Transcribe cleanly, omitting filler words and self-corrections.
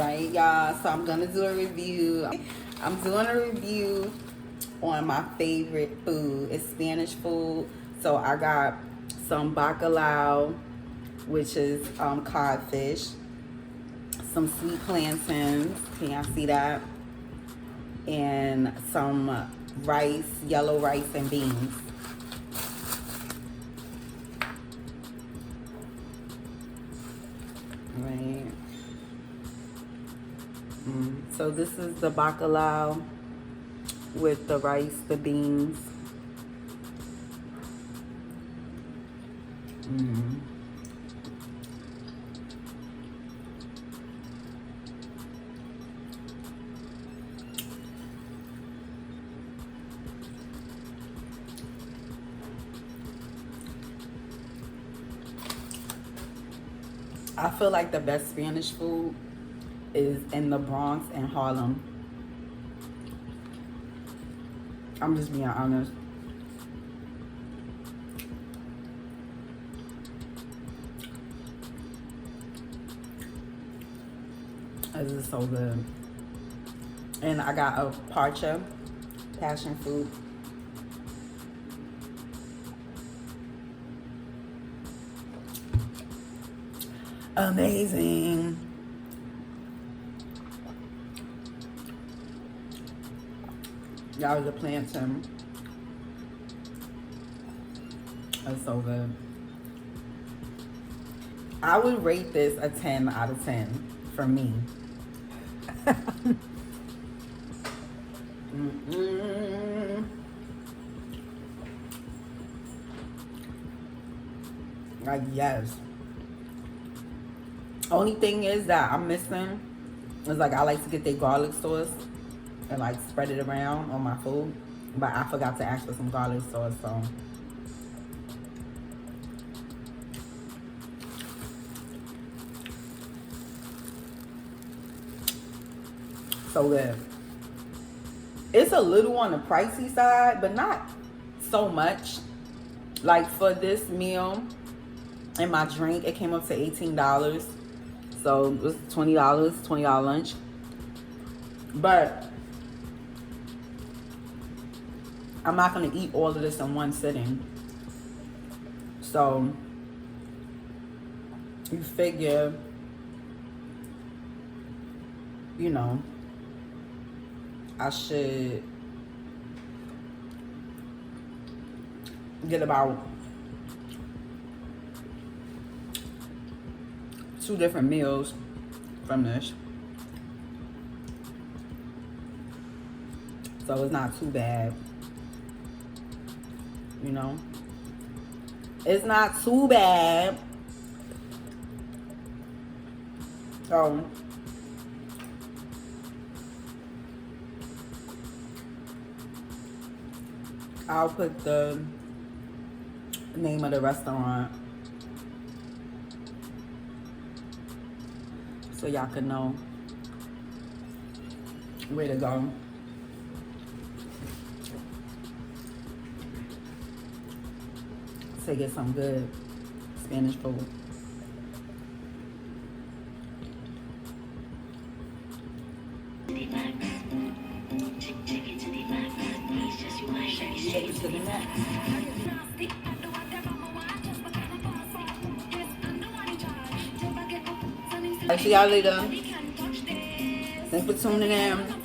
right, y'all? So I'm gonna do a review. I'm doing a review on my favorite food. It's Spanish food. So I got some bacalao, which is codfish, some sweet plantains. Can y'all see that? And some rice, yellow rice and beans. Right. So this is the bacalao with the rice, the beans. I feel like the best Spanish food is in the Bronx and Harlem. I'm just being honest. This is so good. And I got a parcha, passion fruit. Amazing. That was a plantain. That's so good. I would rate this a 10 out of 10 for me. Like, yes. Only thing is that I'm missing is like I like to get their garlic sauce and like spread it around on my food, but I forgot to ask for some garlic sauce, so good. It's a little on the pricey side, but not so much. Like for this meal and my drink, it came up to $18. So it was $20 lunch. But I'm not gonna eat all of this in one sitting. So you figure, you know, I should get about 2 different meals from this. So it's not too bad. You know? It's not too bad. So I'll put the name of the restaurant so y'all can know where to go. To get some good Spanish food. I'll see y'all later. Thanks for tuning in.